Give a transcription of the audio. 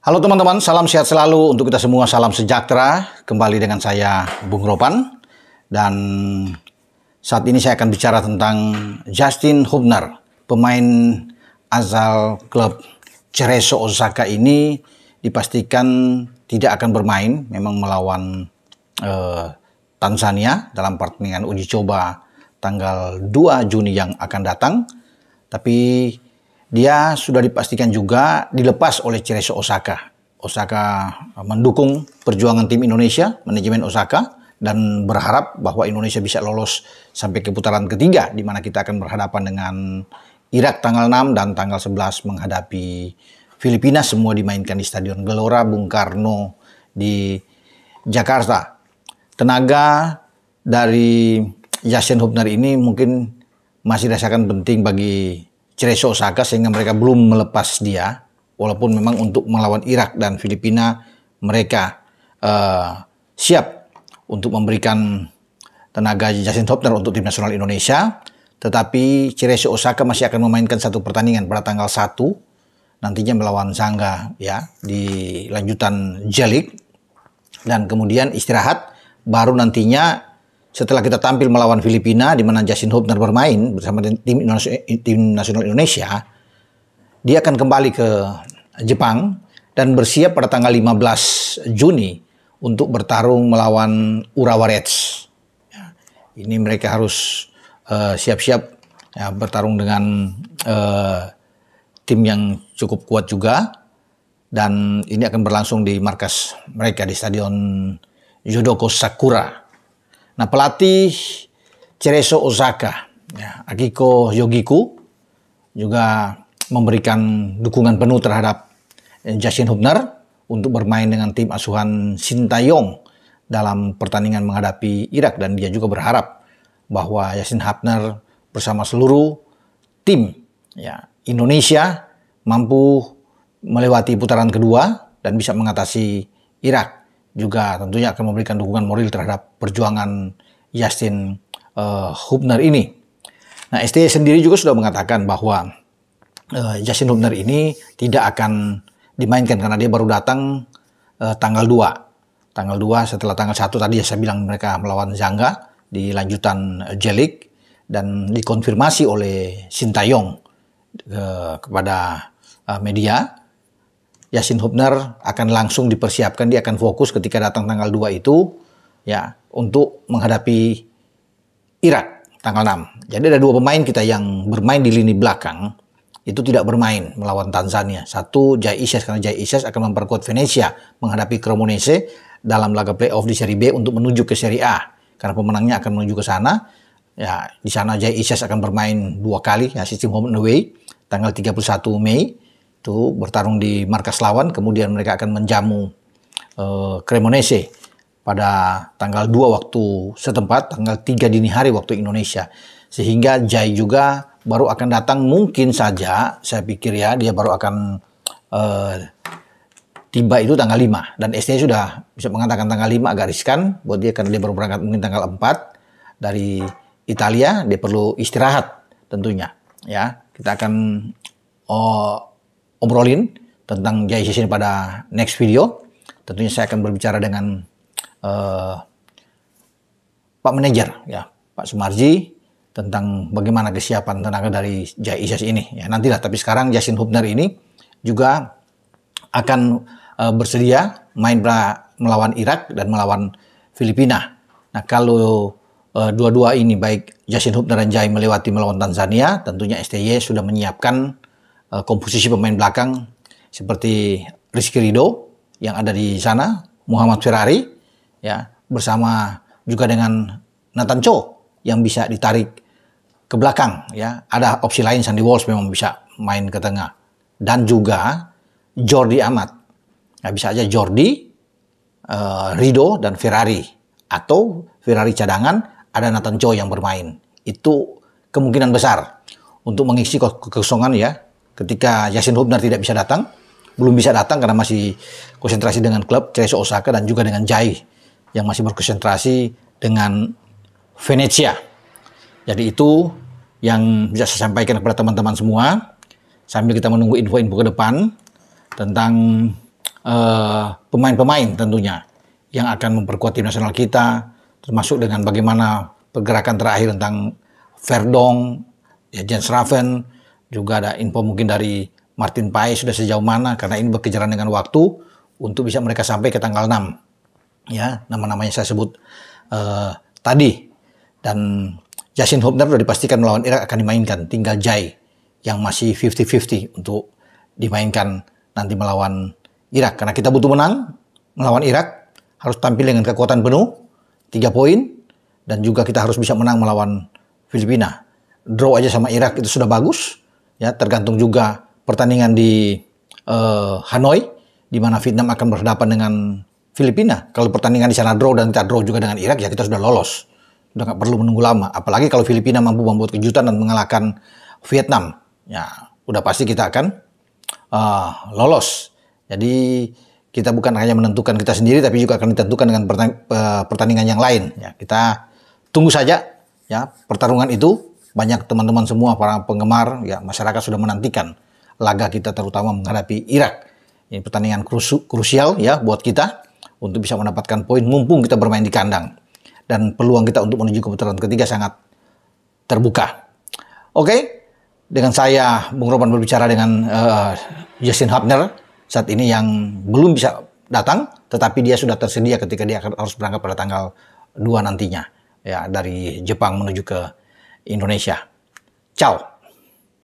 Halo teman-teman, salam sehat selalu untuk kita semua, salam sejahtera. Kembali dengan saya, Bung Ropan. Dan saat ini saya akan bicara tentang Justin Hubner, pemain asal klub Cerezo Osaka ini dipastikan tidak akan bermain, memang melawan Tanzania dalam pertandingan uji coba tanggal 2 Juni yang akan datang. Tapi dia sudah dipastikan juga dilepas oleh Cerezo Osaka. Osaka mendukung perjuangan tim Indonesia, manajemen Osaka, dan berharap bahwa Indonesia bisa lolos sampai ke putaran ketiga, di mana kita akan berhadapan dengan Irak tanggal 6 dan tanggal 11 menghadapi Filipina. Semua dimainkan di Stadion Gelora Bung Karno di Jakarta. Tenaga dari Justin Hubner ini mungkin masih dirasakan penting bagi Cerezo Osaka sehingga mereka belum melepas dia, walaupun memang untuk melawan Irak dan Filipina mereka siap untuk memberikan tenaga Justin Hubner untuk tim nasional Indonesia, tetapi Cerezo Osaka masih akan memainkan satu pertandingan pada tanggal 1 nantinya melawan Sangga ya di lanjutan J-League, dan kemudian istirahat, baru nantinya setelah kita tampil melawan Filipina, di mana Justin Hubner bermain bersama tim nasional Indonesia, dia akan kembali ke Jepang dan bersiap pada tanggal 15 Juni untuk bertarung melawan Urawa Reds. Ya, ini mereka harus siap-siap ya, bertarung dengan tim yang cukup kuat juga, dan ini akan berlangsung di markas mereka di Stadion Jodoko Sakura. Nah, pelatih Cerezo Osaka, ya, Akiko Yogiku, juga memberikan dukungan penuh terhadap Justin Hubner untuk bermain dengan tim asuhan Sintayong dalam pertandingan menghadapi Irak, dan dia juga berharap bahwa Justin Hubner bersama seluruh tim ya, Indonesia mampu melewati putaran kedua dan bisa mengatasi Irak. Juga tentunya akan memberikan dukungan moral terhadap perjuangan Justin Hubner ini. Nah, STY sendiri juga sudah mengatakan bahwa Justin Hubner ini tidak akan dimainkan karena dia baru datang tanggal 2. Tanggal 2 setelah tanggal 1 tadi saya bilang mereka melawan Zangga di lanjutan J-League, dan dikonfirmasi oleh Sintayong kepada media. Justin Hubner akan langsung dipersiapkan, dia akan fokus ketika datang tanggal 2 itu ya untuk menghadapi Irak tanggal 6. Jadi ada 2 pemain kita yang bermain di lini belakang itu tidak bermain melawan Tanzania. Satu Jai Isyas, karena Jai Isyas akan memperkuat Venezia menghadapi Cremonese dalam laga playoff di Serie B untuk menuju ke Serie A. Karena pemenangnya akan menuju ke sana. Ya, di sana Jai Isyas akan bermain 2 kali ya, sistem home and away tanggal 31 Mei. Itu bertarung di markas lawan, kemudian mereka akan menjamu Cremonese pada tanggal 2 waktu setempat, tanggal 3 dini hari waktu Indonesia. Sehingga Jai juga baru akan datang mungkin saja, saya pikir ya, dia baru akan tiba itu tanggal 5. Dan STY sudah bisa mengatakan tanggal 5 agak riskan buat dia karena dia baru berangkat mungkin tanggal 4 dari Italia, dia perlu istirahat tentunya. Ya, kita akan obrolin tentang Jai Isyas ini pada next video. Tentunya saya akan berbicara dengan Pak Manajer ya, Pak Sumarji, tentang bagaimana kesiapan tenaga dari Jai Isyas ini. Ya, nantilah, tapi sekarang Justin Hubner ini juga akan bersedia main melawan Irak dan melawan Filipina. Nah, kalau dua-dua ini baik Justin Hubner dan Jai melewati melawan Tanzania, tentunya STY sudah menyiapkan komposisi pemain belakang seperti Rizky Ridho yang ada di sana, Muhammad Ferrari ya, bersama juga dengan Nathan Cho yang bisa ditarik ke belakang ya. Ada opsi lain, Sandy Walsh memang bisa main ke tengah, dan juga Jordi Amat. Nah, bisa aja Jordi, Ridho dan Ferrari, atau Ferrari cadangan ada Nathan Cho yang bermain. Itu kemungkinan besar untuk mengisi kekosongan ya. Ketika Justin Hubner tidak bisa datang, belum bisa datang karena masih konsentrasi dengan klub Cerezo Osaka, dan juga dengan Jai yang masih berkonsentrasi dengan Venezia. Jadi itu yang bisa saya sampaikan kepada teman-teman semua sambil kita menunggu info-info ke depan tentang pemain-pemain tentunya yang akan memperkuat tim nasional kita, termasuk dengan bagaimana pergerakan terakhir tentang Verdong, ya Jens Raven, juga ada info mungkin dari Martin Paes sudah sejauh mana, karena ini berkejaran dengan waktu untuk bisa mereka sampai ke tanggal 6. Ya, nama-namanya saya sebut tadi. Dan Justin Hubner sudah dipastikan melawan Irak akan dimainkan, tinggal Jai yang masih 50-50 untuk dimainkan nanti melawan Irak. Karena kita butuh menang melawan Irak, harus tampil dengan kekuatan penuh, 3 poin, dan juga kita harus bisa menang melawan Filipina. Draw aja sama Irak itu sudah bagus, ya tergantung juga pertandingan di Hanoi, di mana Vietnam akan berhadapan dengan Filipina. Kalau pertandingan di sana draw dan kita draw juga dengan Irak, ya kita sudah lolos. Sudah nggak perlu menunggu lama. Apalagi kalau Filipina mampu membuat kejutan dan mengalahkan Vietnam, ya udah pasti kita akan lolos. Jadi kita bukan hanya menentukan kita sendiri, tapi juga akan ditentukan dengan pertandingan yang lain. Ya, kita tunggu saja ya pertarungan itu. Banyak teman-teman semua para penggemar, ya masyarakat sudah menantikan laga kita terutama menghadapi Irak. Ini pertandingan krusial ya buat kita untuk bisa mendapatkan poin mumpung kita bermain di kandang. Dan peluang kita untuk menuju ke putaran ketiga sangat terbuka. Oke, dengan saya Bung Roman berbicara dengan Justin Hubner saat ini yang belum bisa datang, tetapi dia sudah tersedia ketika dia harus berangkat pada tanggal 2 nantinya ya dari Jepang menuju ke Indonesia. Ciao.